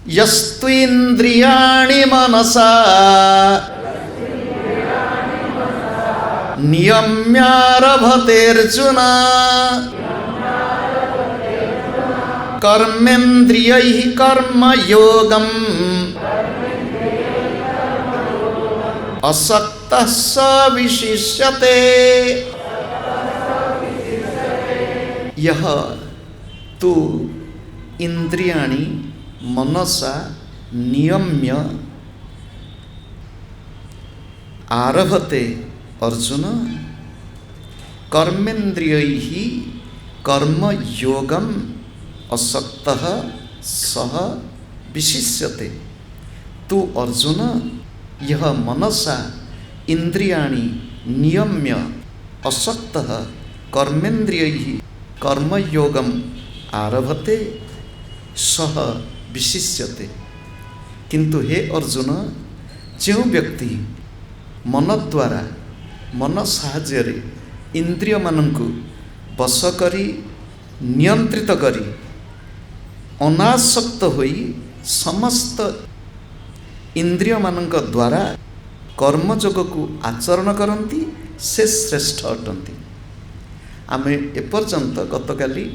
यस्तु इंद्रियाणि मनसा नियम्यारभतेऽर्जुन कर्मेन्द्रियैः कर्मयोगम् असक्तः स विशिष्यते। यह तु इंद्रियाणि मनसा नियम्य आरभते अर्जुन कर्मेन्द्रियैः कर्मयोगम् असक्तः सः विशिष्यते। तु अर्जुन यह मनसा इंद्रियाणि नियम्य असक्तः कर्मेन्द्रियैः कर्मयोगम् आरभते सह विशिष्यते। किंतु हे अर्जुन, जो व्यक्ति मन द्वारा मन साहाय्य इंद्रिय मानंकु बस करी नियंत्रित करी अनासक्त होई समस्त इंद्रिय मानंक द्वारा कर्मयोग को आचरण करती से श्रेष्ठ अटंती। आमे एपर्यंत गतकाली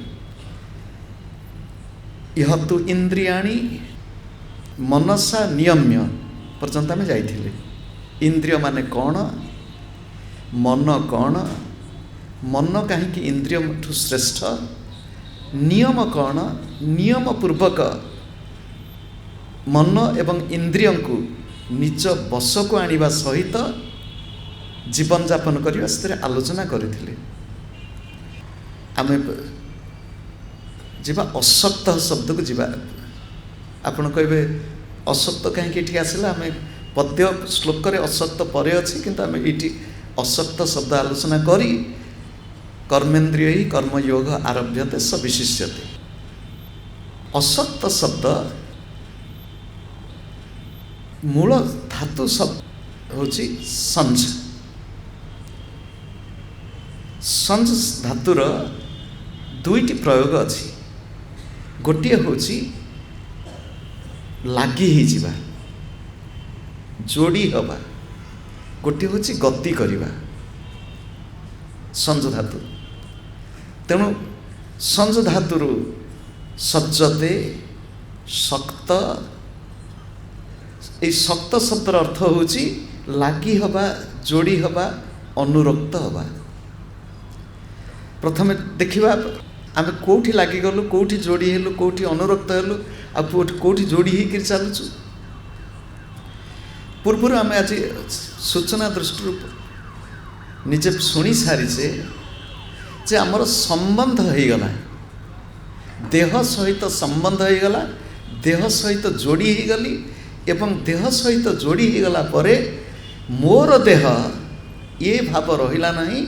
यह तु इंद्रियाणि मनसा नियम्य पर्यंत आमे जाइथिले। इंद्रिय माने कौन, मन कौन, मन कहीं इंद्रिय ठू श्रेष्ठ, नियम कौन, नियम पूर्वक मन एवं इंद्रिय को निज बस को आनिबा सहित जीवन यापन करने से आलोचना करथिले। आमे जीवा असक्त शब्द को जीवा आपण कहे असक्त कहीं आसला आम पद्य श्लोक असक्त परे अच्छी किंतु आम ये असक्त शब्द आलोचना करी कर्मेन्द्रिय कर्मयोग आरभ्यते स विशिष्यते। असक्त शब्द मूल धातु शब्द होची संज। संज धातुर दुईटी प्रयोग अच्छी। गोटे होची लागी ही जीवा जोड़ी हवा, गोटे होची गति करिवा संज धातु। तेणु संज धातुर सज्जते शक्त, ये शक्त शब्दर अर्थ होची लागी हवा, जोड़ी हवा, अनुरक्त हवा। प्रथम देखिबा आम कौटी लगिगलु, कौटी जोड़ी हेलु, कौटी अनुरक्त हेलु, आ कौटी जोड़ी ही चलुचु। पूर्व आम आज सूचना दृष्टि निजे शुणी सारीचे जे आमर संबंध हो गला, देह सहित संबंध हो गला, देह सहित जोड़ी ही गली एवं देह सहित जोड़ी ही गला परे मोर देह ये भाव रहिला नहीं,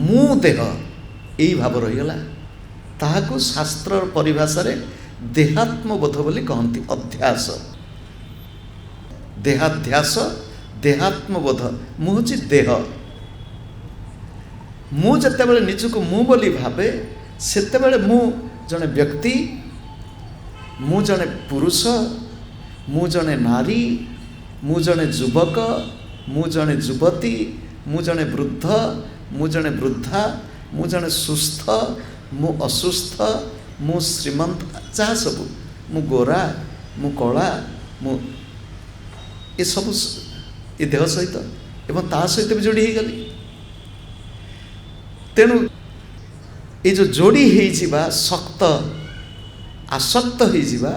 मु देह यही भाव रहीगला। ताहाकु शास्त्र परिभाषा रे देहात्मबोध बोली कहती। अध्यास, देहाध्यास, देहात्मबोध। मु हूँ देह। मु जितेबाला निजक मु बोली भावे सेतेबाला मु जने व्यक्ति, मु जने पुरुष, मु जने नारी, मु जने युवक, मु जने युवती, मु जने वृद्ध, मु जने वृद्धा, मु जने सुस्थ, मु असुस्थ, मु श्रीमंत, जहाँ सबू मु गोरा, मु कला, मु ये सब ये देह सहित एवं ता सहित भी जोड़ी ही गली। तेणु ये जो जोड़ी ही जीवा शक्त आसक्त ही जीवा,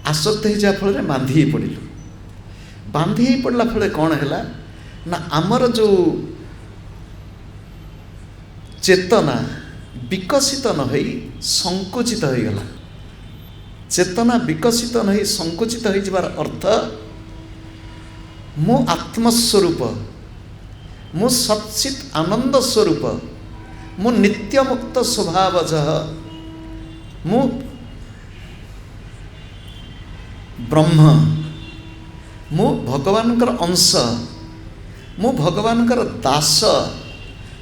आसक्त ही जा फल बांधी ही पड़िलु। बांधी ही पड़ला फल कौन है ना, आमर जो चेतना विकसित न होई संकुचित हो गला। चेतना विकसित न होई संकुचित हो जाबार अर्थ मु आत्मस्वरूप, मु सच्चित आनंद स्वरूप, मु नित्य मुक्त स्वभावजः, मु ब्रह्म, मु भगवानकर अंश, मु भगवानकर दास,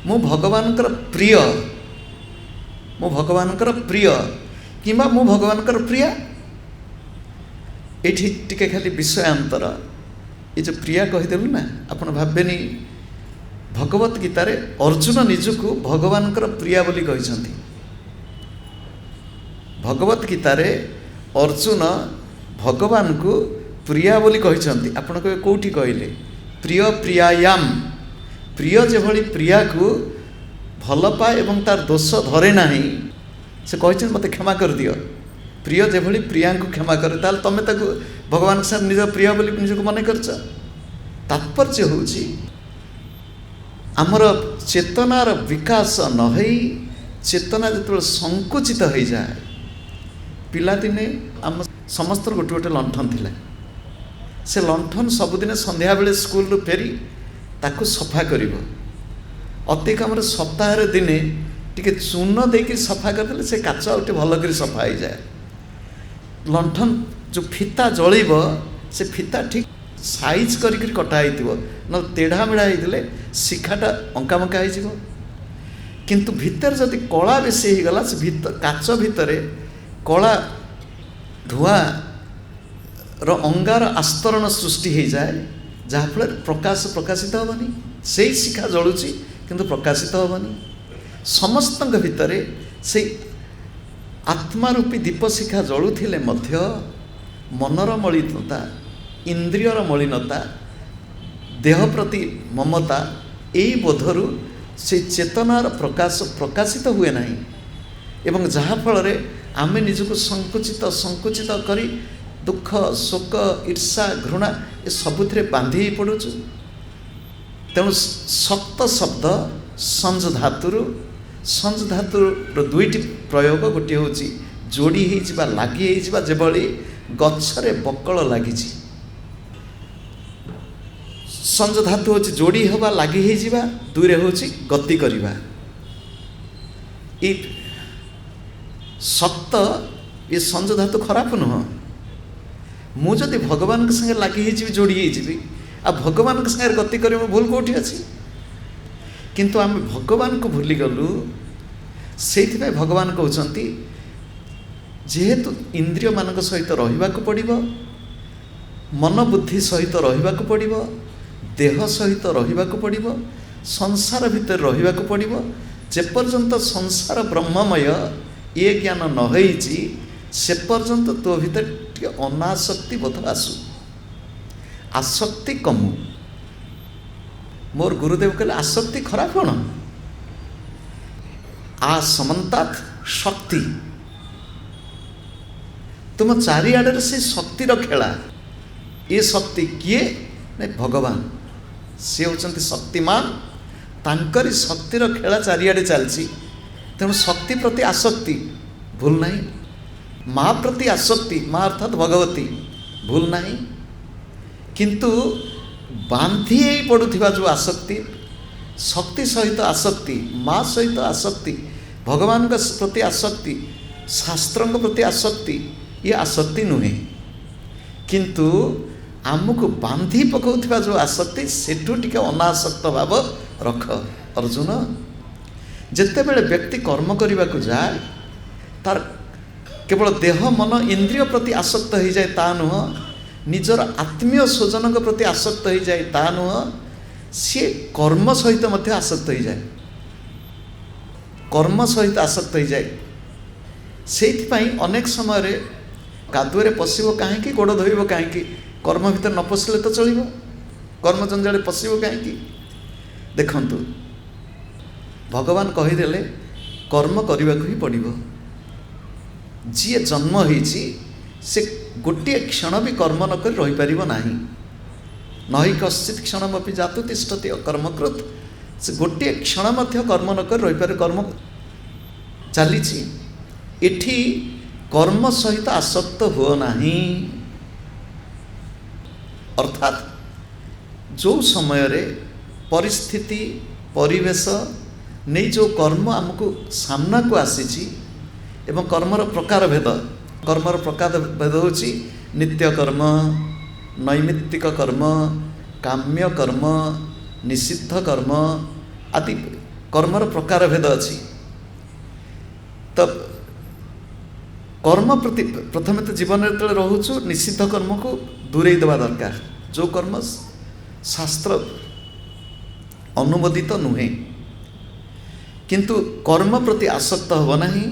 मु भगवानकर प्रिय, मु भगवानकर प्रिय किंबा मु भगवानकर प्रिया। ये टिके खाली विषयांतर ये जो प्रिया कहीदेलु ना आपण भावेनी भगवत गीतार अर्जुन निजक भगवान प्रिया बोली कहते। भगवत गीतार अर्जुन भगवान को प्रिया बोली कहते। आपण कहे कौटी कहले प्रिय प्रियायाम प्रिय जेभली प्रिया को भल पाए एवं तार दोष धरे नहीं से कहते मत क्षमा कर दियो। प्रिय जेभली प्रिया को क्षमा करे ताल तमें ताको भगवान साथ निज प्रिय बोली निजक मन कर। तात्पर्य होची आमर चेतनार विकास न होई चेतना जो संकुचित हो जाए। पिलादिने आम समस्त गोटे गोटे लंठन थिला से लंठन सबुदिन संध्या बेले स्कूल रु फेरी ताकू सफा करिवो। अति कम सप्ताह दिने टिके चून देकी सफा करदेले से काच उठे भल कर सफा हो जाए। लंठन जो फिता जलिब से फिता ठीक साइज करी कटा न तेढ़ा मेढ़ा होते शिखाटा अंका बंका हो। किंतु भितर जदि कला बेसी हो गला से काच भितर कला धुआं रो अंगार आस्तरण सृष्टि हो जाए जहाँफल प्रकाश प्रकाशित हेनी से शिखा जलुची किंतु प्रकाशित हेनी। समस्त भितर से आत्मारूपी दीप शिखा जलुथिले मध्य मनर मलिनता इंद्रियर मलिनता देह प्रति ममता यही बोधरु से चेतनार प्रकाश प्रकाशित हुए नहीं एवं जहाँफल आमे निजको संकुचित संकुचित करी दुख शोक ईर्षा घृणा ये सबुथिरे बांधी पड़ुचु। तेणु सप्त शब्द संज धातुर दुईटी प्रयोग गोटे हूँ जोड़ी हो लगी जेभली गछरे बकल लगी संज धातु हूँ जोड़ी हवा लगी दुईरे हूँ गति करवा। सप्त ये संज धातु खराब नुह मु जदि भगवान के संगे लगी जोड़ी आ भगवान के संगे गति कर भूल कौटी अच्छी किंतु आम भगवान को भूली गलु से भगवान कहते जेहेतु इंद्रिय मान सहित रहिबाकु पड़िबो मन बुद्धि सहित रहिबाकु पड़िबो देह सहित रहिबाकु पड़िबो संसार भितर रहिबाकु पड़िबो जे पर्यंत संसार ब्रह्ममय ये ज्ञान न होईची से पर्यंत तो भीतर अनासक्ति बोध आसु आसक्ति कमु। मोर गुरुदेव कहले आसक्ति खराब कौन आ समन्तात शक्ति तुम चारिआडे से शक्तिर खेला ये शक्ति किए नहीं भगवान सी होचंती शक्तिमान तांकरी शक्तिर खेला चारिआडे चलची। तेणु शक्ति प्रति आसक्ति भूल नहीं माँ प्रति आसक्ति माँ अर्थात भगवती भूल नहीं किंतु बांधी पड़ुथिबा जो आसक्ति शक्ति सहित आसक्ति माँ सहित आसक्ति भगवान का प्रति आसक्ति शास्त्रों प्रति आसक्ति ये आसक्ति नुहे किंतु आमको बांधी पकाउथिबा जो आसक्ति सेठू टिके अनासक्त भाव रख। अर्जुन जिते बड़े व्यक्ति कर्म करने को जाए तार केवल देह मन इंद्रिय प्रति आसक्त हो जाए ता नुह निजर आत्मीय स्वजन प्रति आसक्त हो जाए ता नुह सी कर्म सहित मध्य आसक्त हो जाए कर्म सहित आसक्त हो जाए। से अनेक समय कादुए पशिब कहीं गोड़ धोब कहीं कर्म भितर न पशिले तो चलो कर्म जंजाले पशिब कहीं देखंतु भगवान कहीदेले कर्म करने को ही पड़ो जी जन्म होईची से गोटे क्षण भी कर्म नक रही पार ना नई कश्चित क्षणमपि जातु तिष्ठति कर्मकृत से गोटे क्षण मध्य कर्म नक रही पारे कर्म चली एठी कर्म सहित आसक्त हो नहीं अर्थात जो समय रे परिस्थिति परिवेश नहीं जो कर्म आमको सामना को आसी एवं कर्मर प्रकार भेद होची नित्य कर्म नैमित्तिक कर्म काम्य कर्म निषिद्ध कर्म आदि कर्मर प्रकार भेद अच्छी। तब कर्म प्रति प्रथम तो जीवन जो रोचु निषिद्ध कर्म को दूरे देवा दरकार। जो कर्म शास्त्र अनुमोदित नुहे किंतु कर्म प्रति आसक्त होब नहीं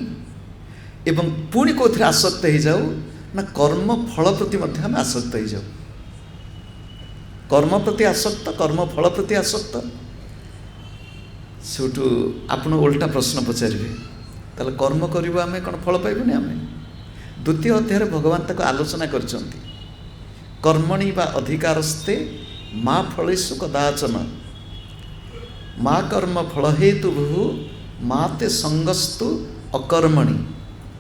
एवं पुणी कौन आसक्त हो जाऊ ना कर्म फल प्रति मध्य आम आसक्त हो जाऊ। कर्म प्रति आसक्त कर्म फल प्रति आसक्त सेठू आपण उल्टा प्रश्न पचारे ताले कर्म करिबा आमे कोन फल पाइबनी। आमे द्वितीय अध्याय भगवान तक आलोचना करछंती कर्मणि बा अधिकारस्ते मा फलेषु कदाचन मा कर्म फल हेतु भू माते संगस्तु अकर्मणि।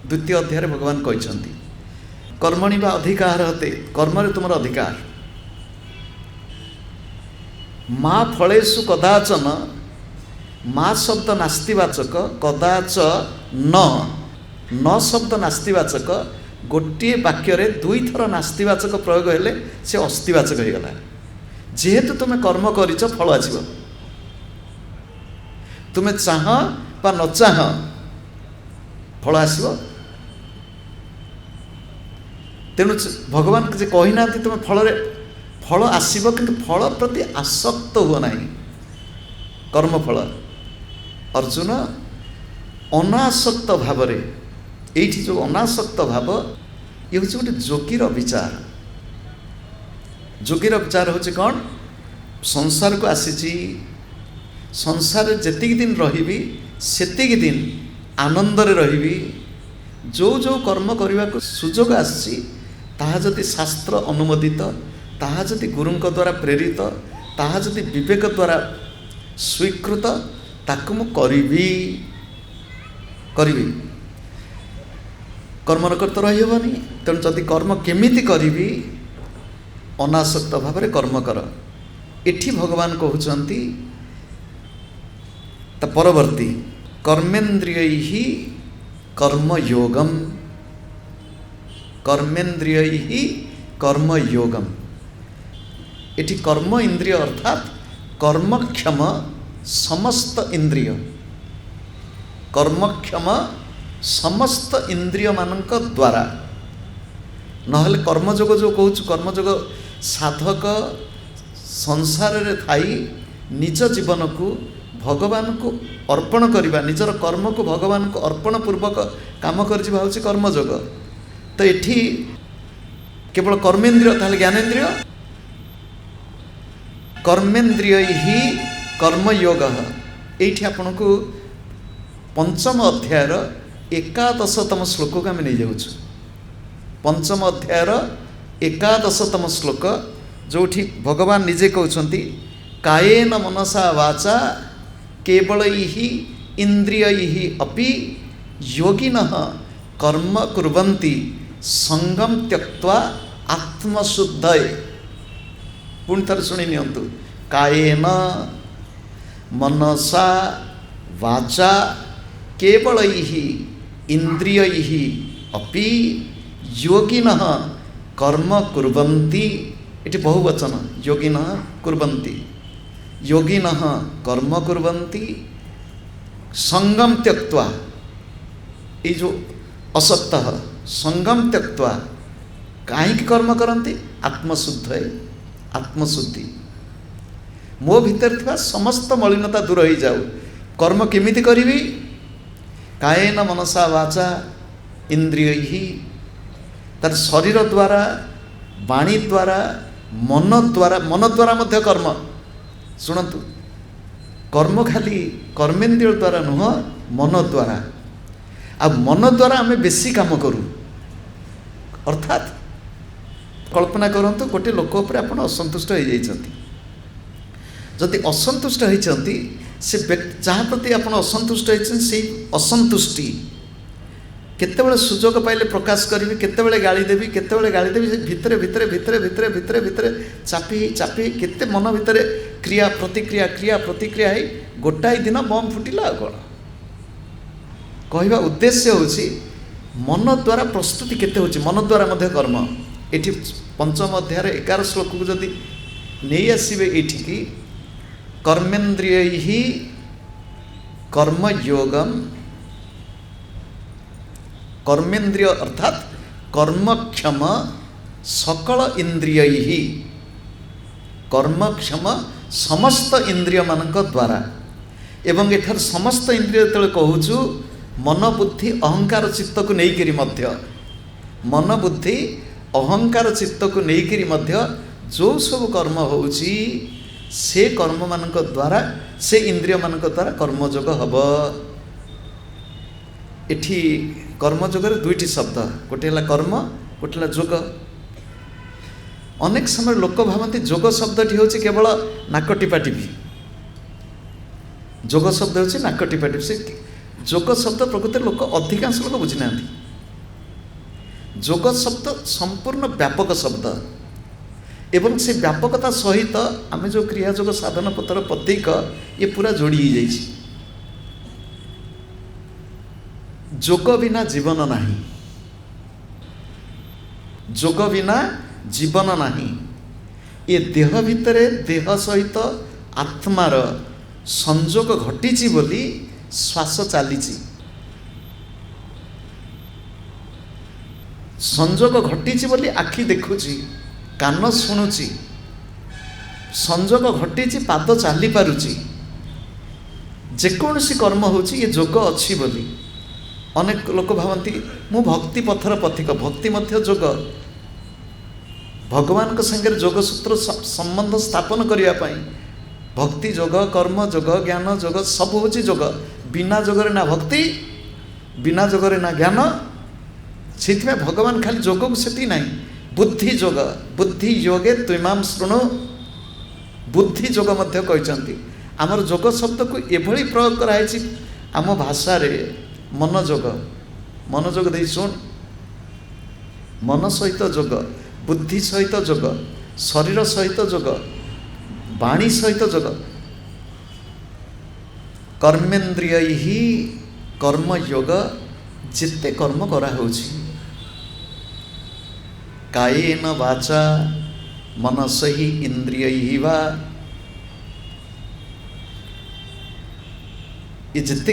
द्वितीय अध्याय भगवान कहते कर्मणि बा अधिकार हते कर्म तुम अधिकार माँ फलेषु कदाचन माँ शब्द नास्तिवाचक कदाच न शब्द नास्तिवाचक गोटे वाक्य दुई थर नास्तिवाचक प्रयोग हेले से अस्तिवाचक हो गला। जेहेतु तुम्हें कर्म करिच फल आसीब तुम्हें चाह बा न चाह फल आसीब। तेणु भगवान जे कही ना तुम्हें फल आसीब किंतु फल प्रति आसक्त हुआ नहीं कर्म फल। अर्जुन अनासक्त भाव एठी जो अनासक्त भाव ये हूँ गोटे जोगीर विचार। जोगीर विचार हूँ कौन संसार को आसी संसार जेतिक दिन रही सेतिक दिन आनंद रही जो जो कर्म करने को सुजोग आसी ताहा जदि शास्त्र अनुमोदित ताहा जदि गुरुं द्वारा प्रेरित ताहा जदि विवेक द्वारा स्वीकृत ताकु मु करिबी कर्म न कर तो रही हेबनी। तेणु जदि कर्म केमिति करिबी अनासक्त भाव में कर्म कर। एठी भगवान कहउचंती त परवर्ती कर्मेन्द्रियैः कर्मयोगम कर्मेन्द्रियैः कर्मयोगम। एठी कर्म इंद्रिय अर्थात कर्मक्षम समस्त इंद्रिय कर्मक्षम समस्त इंद्रिय मानक द्वारा नहले कर्मयोग जो कहूँ कर्मयोग साधक संसार रे थाई निज जीवन को भगवान को अर्पण करवा निजर कर्म को भगवान को अर्पण पूर्वक काम कर कर्मयोग। तो एठी केवल कर्मेन्द्रिय ताहले ज्ञानेन्द्रिय कर्मेन्द्रिय ही कर्मयोग। एठी आपन को पंचम अध्यायर 11तम श्लोक को आम नहीं जाऊँ। पंचम अध्यायर 11तम श्लोक जोठी भगवान निजे कहते कायेन मनसा वाचा केवलैः इंद्रियैः अपि योगिनः कर्म कुर्वन्ति संगम त्यक्त्वा आत्मशुद्धये। पुणी थर शुणी नियंतु कायेन मनसा वाचा केवलैः इंद्रियैः अपि योगिनः कर्म कुर्वन्ति। इति बहुवचन योगिनः कुर्वन्ति योगिनः कर्म कुर्वन्ति संगम त्यक्त्वा। ये जो असक्त संगम त्यक्त्वा कहीं कर्म करती आत्मशुद्ध आत्मशुद्धि मो भीतर थिबा समस्त मलिनता दूर हो जाऊ। कर्म केमिति करिवि कायेन मनसा वाचा इंद्रियैः तार शरीर द्वारा वाणी द्वारा मन द्वारा मध्य कर्म। शुणु कर्म खाली कर्मेन्द्रिय द्वारा नुह मन द्वारा आ मन द्वारा आम बेसी काम करूँ। अर्थात कल्पना करंतु गोटे लोक उपर आप असंतुष्ट हो जाइछंती जदि असंतुष्ट होइछंती से जहाँ प्रति आप असंतुष्ट होइछन से असंतुष्टि केतेबेले सुजोग पाइले प्रकाश करी केतेबेले गाली देवी भितरे भितरे भितरे भितरे भितरे भितरे चापी चापी केते मन भितरे क्रिया प्रतिक्रिया है गोटाए दिन बम फुटिला कौन कहवा उद्देश्य होची मन द्वारा प्रस्तुति केते होची मन द्वारा मध्य कर्म। एठी पंचम अध्याय 11 श्लोक को जदि नहीं आसबे एठी कर्मेन्द्रियैः कर्मयोगम कर्मेन्द्रिय अर्थात कर्मक्षम सकल इंद्रिय ही, कर्मक्षम समस्त इंद्रिय मानक द्वारा। एवं एथर समस्त इंद्रिय जो कहूँ मन बुद्धि अहंकार चित्त को लेकर मध्य, मन बुद्धि अहंकार चित्त को लेकर मध्य जो सब कर्म होउची से कर्म मानक द्वारा, से इंद्रिय मानक द्वारा कर्मयोग हब। एठी कर्मयोगर दुईटी शब्द, गोटे है कर्म, गोटे है जोग। अनेक समय लोक भावती जोग शब्दटी हूँ केवल नाक टिपाटिपि, जोग शब्द हूँ नाक टिपाटिपि। से जोग शब्द प्रकृति लोक अधिकांश लोक बुझी ना। जोग शब्द संपूर्ण व्यापक शब्द एवं से व्यापकता सहित आम जो क्रियायोग साधन पत्र प्रतीक ये पूरा जोड़ी ही जाइए। जोग बिना जीवन नहीं, जोग बिना जीवन नहीं। ये देह भितरे देह सहित आत्मार संजोग घटी बोली श्वास चली, संजोग घटी बोली आखि देखुची, कान शुणुची, संजोग घटी पाद चली पारुची, जेकोसी कर्म होची ये जोग अच्छी बोली। अनेक लोक भावती मु भक्ति पथर पथिक, भक्ति मध्य जोग, भगवान को संगे जोग सूत्र संबंध स्थापन करने पाई भक्ति जोग, कर्म जोग, ज्ञान जोग सब हूँ जोग। बिना जोगरे ना भक्ति, बिना जोगरे ना ज्ञान। से भगवान खाली जोग को सेठी नहीं, बुद्धि जोग, बुद्धि योगे त्विमाम शृणु, बुद्धि जोग मध्य कहते। आमर जोग शब्द को एभली प्रयोग कराई आम भाषा रे मन जोग, मन जोग दे शुण, मन सहित जोग, बुद्धि सहित जोग, शरीर सहित जोग, वाणी सहित जोग। कर्मेन्द्रिय ही कर्मयोग जिते कर्म करा होछि, कायेन वाचा मनस ही इंद्रिय ही वा, ये जिते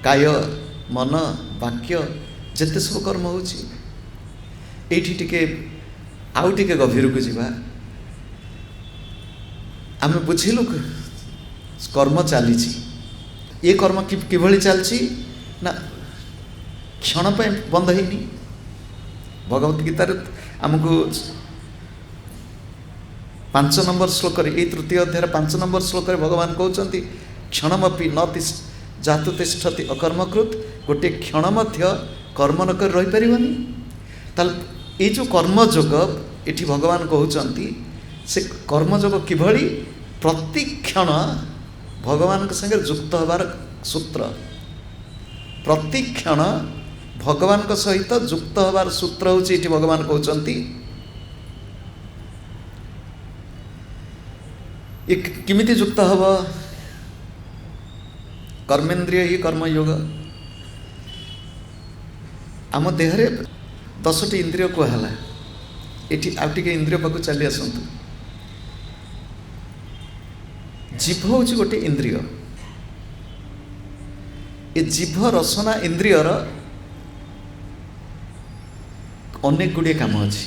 काय मन वाक्य जिते सब कर्म होछि। एठी टिके आउ टिके गभीर को जीवा। आम बुझिलु कर्म चली, ये कर्म किभली चलछि ना क्षण पे बंद हैनी। भगवत गीतार आमको 5 नंबर श्लोक, ये तृतीय अध्याय 5 नंबर श्लोक भगवान कहते क्षणमपि न जातु तिष्ठति अकर्मकृत, गोटे क्षण मध्य कर्म न कर रही पारिबनी। ताल ये जो कर्मयोग ये भगवान कहते से कर्मयोग किभली प्रतिक्षण भगवान के संगे युक्त होबार सूत्र, प्रतिक्षण भगवान के सहित युक्त होबार सूत्र होची ये भगवान कहते। ये किमिति युक्त हब? कर्मेन्द्रिय ही कर्मयोग। आम देहरे 10टी इंद्रिय कहला, ये आउटे इंद्रिय पाक चली आसतु। जीभ हूँ गोटे इंद्रिय, ये जीभ रसना इंद्रियर अनेक गुड़िए काम अच्छी।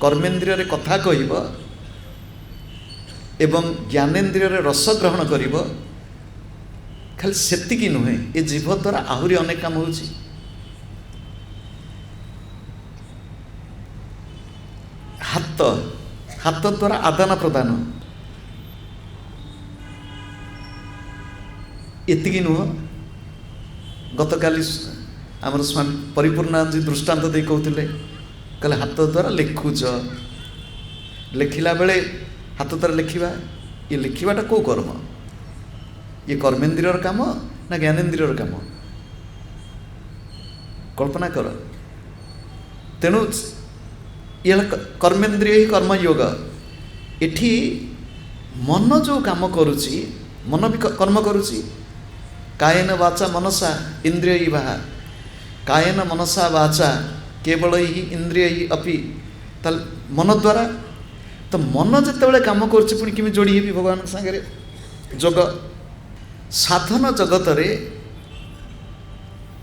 कर्मेन्द्रिय कथा कहब एवं ज्ञानेन्द्रिय रस ग्रहण करिब, खाली सेतिकी नुहे, ये जीभ द्वारा आहुरी अनेक काम होची। हाथ, हाथ द्वारा आदान प्रदान, एतिकी नुह। गतकाली आमर स्वामी परिपूर्णानंद जी दृष्टांत दे कहते कहले हाथ द्वारा लिखुच, लिखिला बेले हाथ द्वारा लिखा, ये लिखाटा कौ कर्म? ये कर्मेन्द्रियर काम ना ज्ञानेन्द्रियर काम? कल्पना कर। तेणु ये कर्मेन्द्रिय ही कर्मयोग। एठी मन जो काम करुची, मन भी कर्म करुची। कायेन वाचा मनसा इंद्रिय बाहा, कायेन मनसा वाचा केवल ही इंद्रिय ही अपि, ताल मन द्वारा। तो मन जिते काम कर पुणी किमी जोड़ी हेबी भगवान सागरे जोग। साधन जगत रे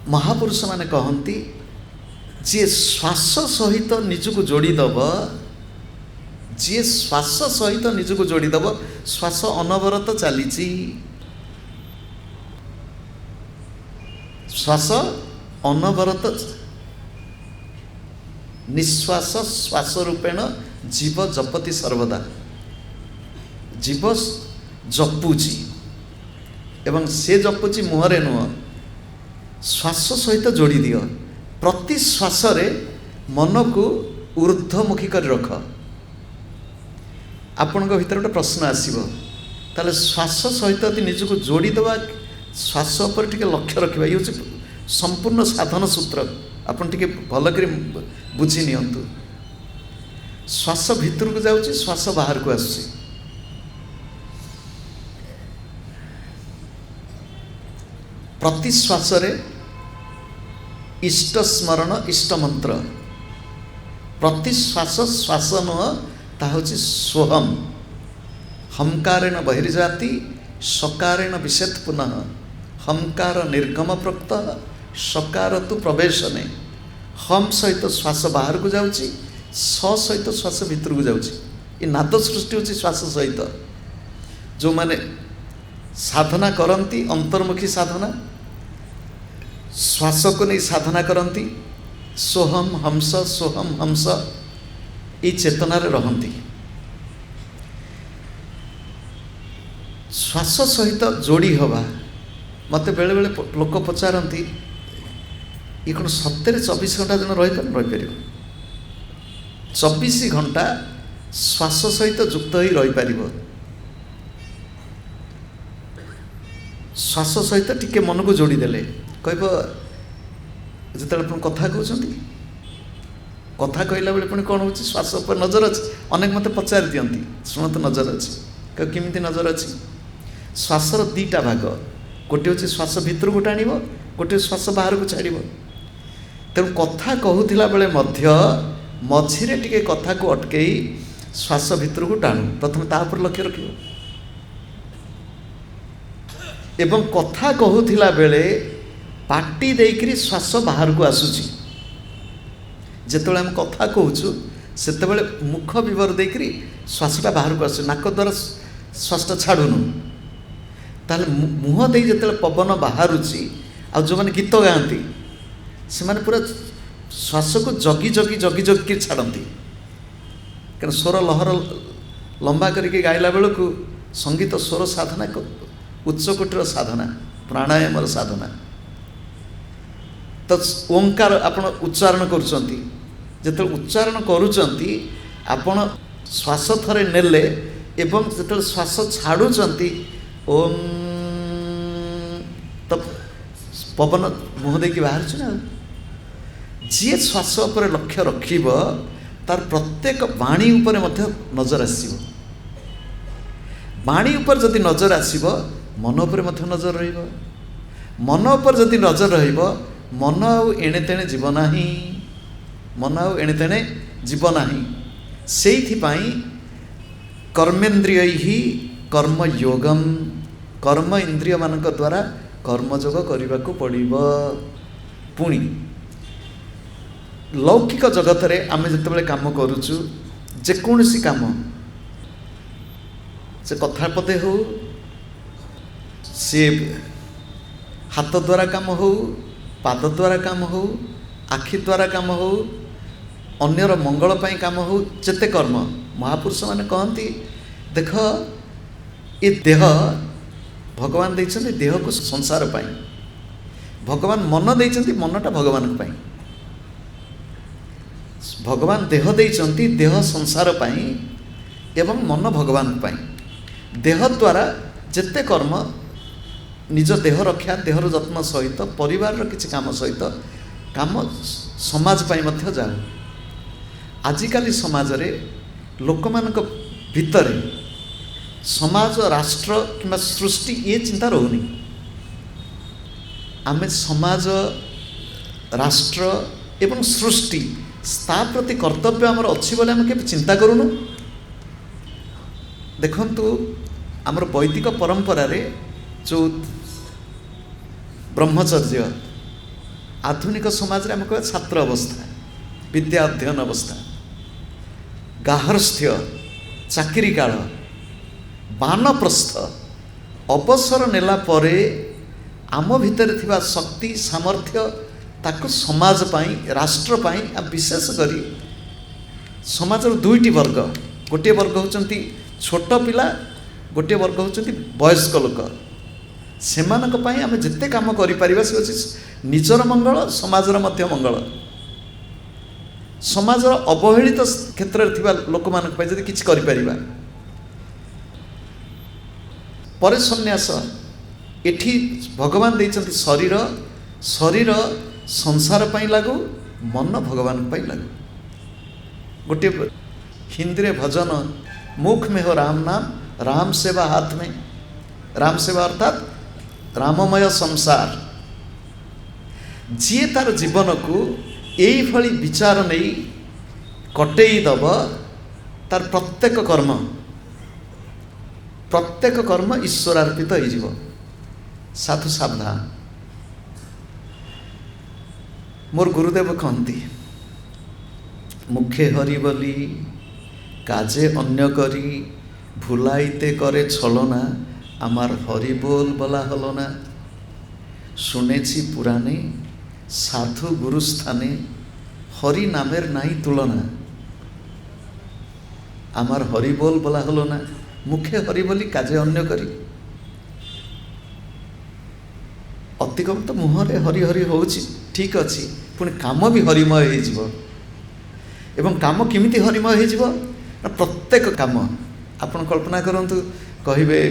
महापुरुष माने कहती जी श्वास सहित निजको जोड़ीदेव, जी श्वास सहित निजको जोड़ीदेव, श्वास अनवरत चली, श्वास अनवरत निश्वास श्वास रूपेण जीव जपति सर्वदा, जीव जपुची एवं से जपुची मुहरे नुह, श्वास सहित जोड़ी दियो। प्रति श्वास रे मन को ऊर्ध्वमुखी कर रख। आपण भीतर गोटे प्रश्न आसीबो, ताले श्वास सहित यदि निजको जोड़ी देवा, श्वास पर टिके लक्ष्य रखिबा, ये संपूर्ण साधन सूत्र। आपण टिके भल करी बुझी नियंतु। श्वास भीतर को जाउची, श्वास बाहर को आसुची। प्रति श्वास रे इष्ट स्मरण, इष्ट मंत्र। प्रति श्वास श्वास नुह, ता होची सोहम। हमकारेण बहिर्जाति, सकारेण विशेत पुनः। हमकार निर्गम प्रोक्त, सकार तु प्रवेशने। हम सहित श्वास बाहर को जाउची, स सहित श्वास भीतर को जाउची। ये नाद सृष्टि होची श्वास सहित। जो माने साधना करती अंतर्मुखी साधना, श्वास को नहीं साधना करती, सोहम हंस सोहम हंस ये चेतना रे रहती। श्वास सहित जोड़ी हवा। मत बेले बेले लोक पचारती ये कौन सत्य 24 घंटा जन रहीपर? 24 घंटा श्वास सहित युक्त ही रहीपर। श्वास सहित टिके मन को जोड़ी देले कहब जो कथा कहते, कथा कहला बेले पुणी कौन हो, श्वास पर नजर अच्छी। अनेक मत पचारि दियंती, शुण तो नजर अच्छी, कह केमिति नजर अच्छी। श्वासर दीटा भाग, गोटे हूँ श्वास भीतर को टाण, गोटे श्वास बाहर को छाड़। तेणु कथा कहूला बेले मझिरे टिके कथा को अटकई श्वास भीतर को टाणु। प्रथम तापर लक्ष्य रख। एवं कथा कहूला बेले पाटी देकरी श्वास बाहर को आसुची। जेतेबेले हम कथा कहूँ सेते बेले मुख विवर देकरी श्वासटा बाहर को आसु, नाक द्वारा श्वासटा छाड़ुनु। ताले मुह दे जेतेबेले पवन बाहरुची, आ जो माने गीत गाती से माने पूरा श्वास को जगी जगी जगी जगी छाड़ती। क्या स्वर लहर लंबा करके गाइला बेलू संगीत स्वर साधना उच्च कोटीर साधना, प्राणायाम साधना। तो ओंकार आपण उच्चारण करुचंती, जेते उच्चारण करुचंती आपण श्वास थरे नेले एवं जेते श्वास छाड़ुचंती ओम, तो पवन मुह देकी बाहर ना। जी श्वास पर लक्ष्य रखिब तार प्रत्येक वाणी उपर मध्य नजर आसीब। वाणी उपर जदि नजर आसीब मन उपर मध्य नजर रहिब। मन उपर जदि नजर रहिब मन आउ एणे तेणे जीव नाही, मन आउ एणे तेणे जीव नाही। सेइथिपाई कर्मेन्द्रिय ही कर्म योगम, कर्म इंद्रिय मानक द्वारा कर्मयोग करने को पड़िबो। पुणी लौकिक जगत रे आमे जतबेले काम करूचु, जेकोसी काम से कथा पदे हो, से हाथ द्वारा काम हो, पाद द्वारा काम हो, आखि द्वारा काम हो, अन्यर मंगल पाई काम हो, जेते कर्म महापुरुष माने कहती देख ये देह भगवान देइछन्ति, देह को संसार पाई। भगवान मन देइछन्ति, मनटा भगवान पाई। भगवान देह देइछन्ति, देह संसार पाई एवं मन भगवान पाई। देह द्वारा जेते कर्म निज देह रक्षा, देहर जत्न सहित परिवार किछि काम सहित काम समाज पाई मध्य जाऊ। आजिकाली समाज रे लोक मानक भितर समाज राष्ट्र किंबा सृष्टि ये चिंता रोनी। आमे समाज राष्ट्र एवं सृष्टि ता प्रति कर्तव्य आमर अच्छी बोले आम के चिंता करूनु। देखंतु आमर वैदिक परंपरा रे जो ब्रह्मचर्य आधुनिक समाज आम कह छात्र अवस्था, विद्या अध्ययन अवस्था, गार्हस्थ्य, चाकरी काल, बानप्रस्थ अवसर नेला परे आम भितर थिबा शक्ति सामर्थ्य ताको समाज पाई राष्ट्र पाई विशेष करी समाज दुईटी वर्ग, गोटे वर्ग होचंती छोट पिला, गोटे वर्ग होचंती वयस्क लोक। सेमानक पाई आमे जेते काम करि परिबा से अछि निजर मंगल, समाजर मध्य मंगल। समाजर अवहेलित क्षेत्र थिबा लोक मानक पाई जदि किछ करि परिबा। परे सन्यास एठी भगवान देइचंती शरीर, शरीर संसार पाई लागू, मन भगवान पाई लागू। गोटे हिंदी रे भजन, मुख में हो राम नाम, राम सेवा हाथ में। राम सेवा अर्थात राममय संसार। जी तार जीवन को यही भली विचार नहीं कटेई दब, तार प्रत्येक कर्म ईश्वरार्पित हो जीव। साधु सावधान। मोर गुरुदेव कहती, मुखे हरि बोली काजे अन्य करी, भुलाइते करे छलना, आमार हरि बोल बला हलना। शुनेछि पुराणे साधु गुरु स्थाने, हरि नामेर नाई तुलना, आमार हरि बोल बला हलना। मुखे हरि बोली काजे अन्य करी, अतिकम तो मुहरे हरि हरि होउछि ठीक अछि, पुणी काम भी हरिमय हो जिवो। एवं काम किमिति हरिमय हो जिवो, प्रत्येक काम आपण कल्पना करंतु, कहिबे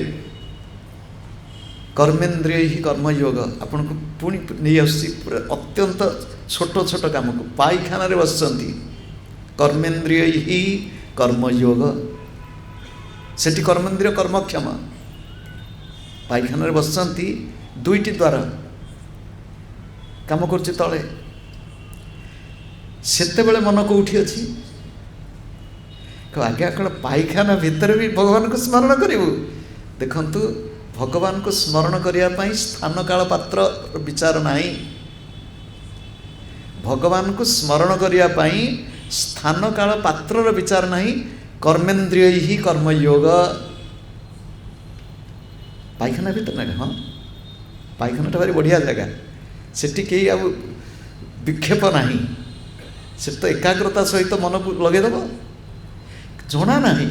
कर्मेन्द्रिय ही कर्मयोग, आपन को पुणी नहीं आसी अत्यंत छोट छोट काम को। पाइखाना रे बसचंती, कर्मेन्द्रिय ही कर्मयोग, सेठी कर्मेन्द्रिय कर्मक्षम। पाइखाना रे बसचंती, दुईटी द्वार काम करछि तळे, सेते बेले मन कोठी अछि, आगे आकड़ पाइखाना भितर भी भगवान को स्मरण करिवु। देखंतु भगवान को स्मरण करिया पई स्थान काल पात्र विचार नाही। भगवान को स्मरण करिया पई स्थान काल पात्र विचार नाही। कर्मेन्द्रिय ही कर्मयोग। पाइखाना भितर ना, हाँ पाइखाना भारी बढ़िया जगह, सेठी कहीं आ विक्षेप नाही, से तो एकाग्रता सहित मन को लगेदेव। जना नहीं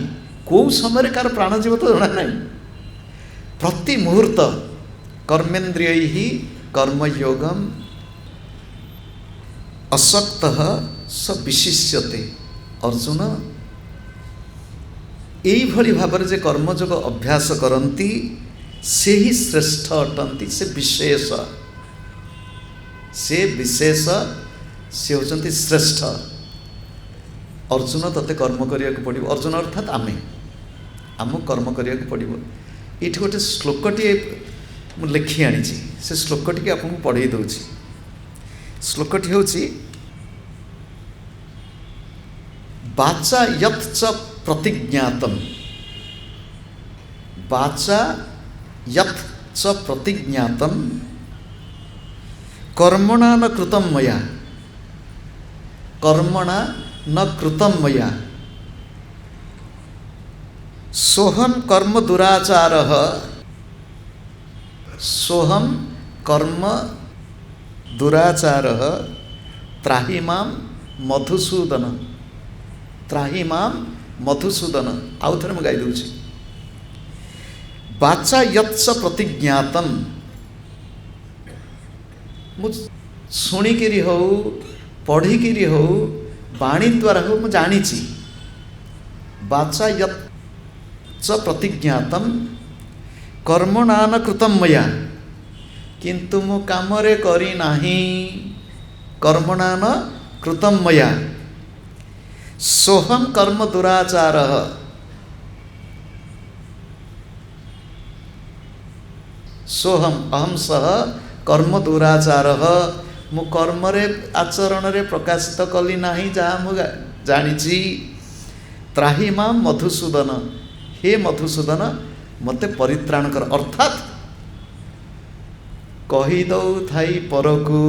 कौ समय कार प्राण जीव तो जना नहीं। प्रति मुहूर्त कर्मेन्द्रिय ही कर्मयोगम असक्तः स विशिष्यते। अर्जुन यही भली भाव जे कर्मयोग अभ्यास करती से ही श्रेष्ठ अटंती। से विशेष से होचंती श्रेष्ठ। अर्जुन तते कर्म करिया को पड़िबो। अर्जुन अर्थात आम कर्म करिया को पड़िबो। ये गोटे श्लोकटी मु लिखि आनी, से श्लोकटी आपको पढ़े दूची। श्लोकटी होची वाचा यत् च प्रतिज्ञातम, वाचा यत् च प्रतिज्ञातम कर्मणा न कृतम मया, कर्मणा न कृतम मया सोहम कर्म दुराचारः, सोहम कर्म दुराचारः त्राहि मां मधुसूदन, त्राहि मां मधुसूदन। आउ थरे मैं गाई दूची। वाचा यत्स प्रतिज्ञातम, मु शुणिकी हो पढ़िकी हो वाणी द्वारा हो मु जानी। वाचा यत् च प्रतिज्ञातम कर्मणा न कृतम मया, किंतु मु कामरे करी नाही। कर्मणा न कृतम मया सोहम कर्म दुराचारः, सोहम अहम सह कर्म दुराचारः, मु कर्म रे आचरण रे प्रकाशित कली नाही जहाँ मु जानी। त्राहि मां मधुसूदन, हे मधुसूदन मते परित्राण कर। अर्थात कहीदौ थाई परकू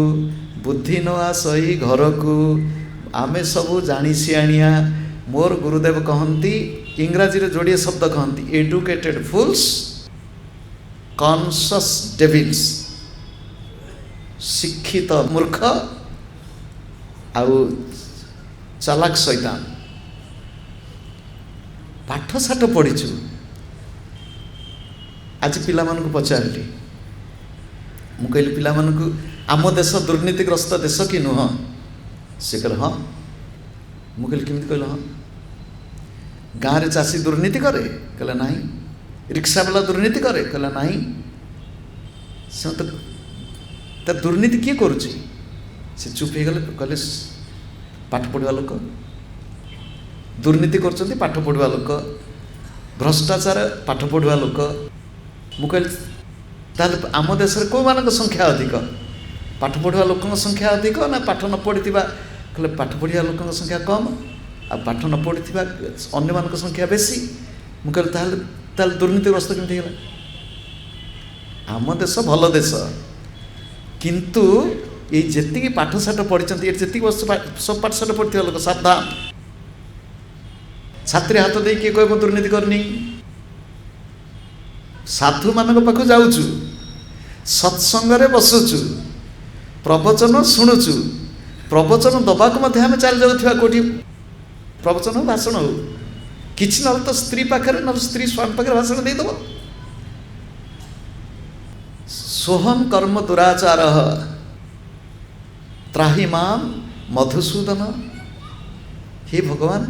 बुद्धि न आसई घरकू आमे सबू जानी सियाणिया। मोर गुरुदेव कहती इंग्राजी रे जोड़िए शब्द कहती एडुकेटेड फुल्स कॉन्शस डेविल्स, शिक्षित मूर्ख आउ चालाक शैतान। पाठ साठ पढ़ीचु। आज पिला मानकु पचारली मु कहली पिला मानकु आम देश दुर्नीतिग्रस्त देश कि नुह? से कहले हाँ। मु कहली केमिति कहले हाँ? गाँव रे चाषी दुर्नीति करे? कहले नहीं। रिक्शा वाला दुर्नीति करे? कहले नहीं। से तो दुर्नीति किए करुची? से चुप हो गले। कहले पाठ पढ़ा लोक दुर्नीति कर पाठ पढ़ा लोक, भ्रष्टाचार पाठ पढ़ा लोक। मु कहली ताले आम देश में कौ मान संख्या अधिक? पाठ पढ़ा लोक संख्या अधिक ना पाठ न पढ़ी? कहले पाठ पढ़िया लोक संख्या कम आ पाठ न पढ़ी अन्य मान संख्या बेसी। मु कहली ताले दुर्नीतिग्रस्त केमती गला? आम देश भल देश किंतु ये जी पाठ साठ पढ़ी जी वर्ष सब पाठ साठ पढ़ी लोक सावधान। छात्री हाथ दे किए कह दुर्नीति करनी? साधु मान पाख जाऊचु, सत्संग रे बसुचु, प्रवचन शुणुचु, प्रवचन दबाक आम चल जाऊा कौटी प्रवचन हो भाषण हो किसी ना तो स्त्री पाखे ना स्त्री स्वामी पाखे भाषण देदेव। सोहम कर्म दुराचार त्राही माम मधुसूदन। हे भगवान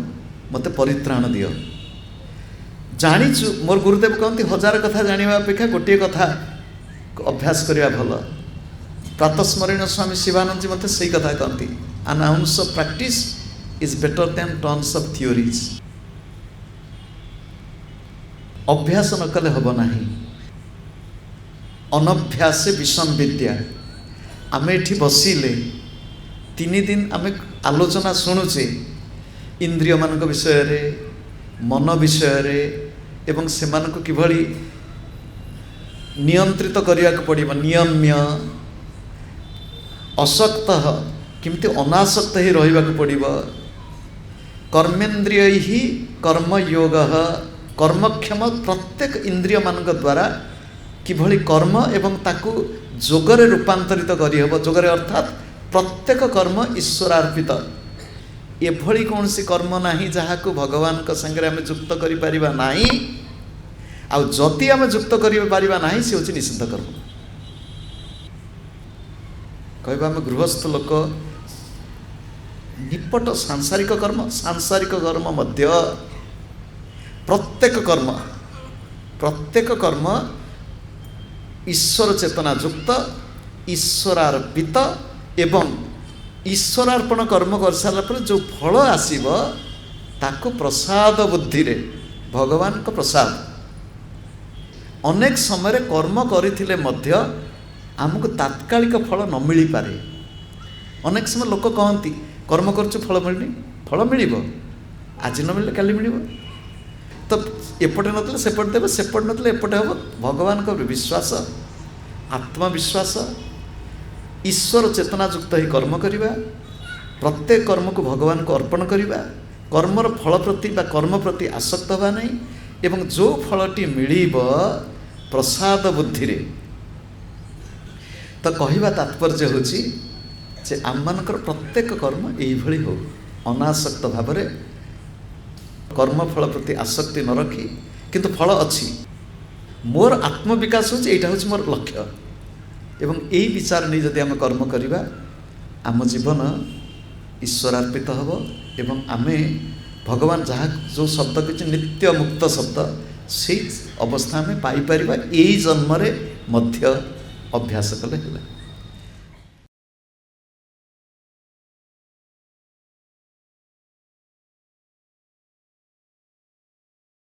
मते परित्राण दियो। जानीचु मोर गुरुदेव कहते 1000 कथा जानिबा अपेक्षा गोटे कथा अभ्यास करिया भल। प्रातस्मरणीय स्वामी शिवानंद जी मते सही कथा कहती N ounce of practice is better than tons of theories. अभ्यास न कले हब नहीं। अनभ्यासे विषम विद्या। आम एठी बसिले 3 दिन आम आलोचना शुणुचे इंद्रिय मान विषय रे, मन विषय रे, एवं से किभली नियंत्रित करने को पड़िबो, नियम्य असक्त किमती अनासक्त ही रहिबा को पड़िबो। कर्मेन्द्रिय ही कर्मयोग कर्मक्षम प्रत्येक इंद्रिय मान द्वारा किभली कर्म एवं ताकू जोगरे रूपांतरित करहब। जोगरे अर्थात प्रत्येक कर्म ईश्वरार्पित। एभली कौन सी कर्म नहीं जहाँ को भगवान का संगे आम युक्त करि परिबा नहीं। आ जदि आम युक्त करि परिबा नहीं से होछि निषिद्ध कर्म। कहबा आम गृहस्थ लोक निपट सांसारिक कर्म मध्य प्रत्येक कर्म ईश्वर चेतना युक्त, ईश्वरार्पित एवं ईश्वरार्पण कर्म कर सारा पर जो फल आसीब ताको प्रसाद बुद्धि रे भगवान को प्रसाद। अनेक समय कर्म करथिले मध्य आमको तात्कालिक फल न मिली पारे। अनेक समय लोक कहती कर्म करछु फल मिलनी, फल मिलिबो आज न मिलले काली मिलिबो। तो एपटे नतले सेपटे देबे, सेपटे नतले एपटे हबो। भगवान को विश्वास, आत्मविश्वास, ईश्वर चेतना युक्त ही कर्म करिबा, प्रत्येक कर्म को भगवान को अर्पण करिबा, कर्मर फल प्रति बा कर्म प्रति आसक्त हवा नहीं एवं जो फलटी मिलिबो प्रसाद बुद्धि रे। तो कहवा तात्पर्य होछि जे आम मानकर प्रत्येक कर्म यही भली हो अनासक्त भाव रे कर्म फल प्रति आसक्ति न रखी किंतु फल अच्छी मोर आत्मविकास होछि एटा होछि मोर लक्ष्य एवं यही विचार नहीं जदि आम कर्म करिबा आम जीवन ईश्वरार्पित हब एवं आमे भगवान जहाँ जो शब्द किछि नित्य मुक्त शब्द से अवस्था में पाई परिबा एई जन्म रे मध्य अभ्यास कले।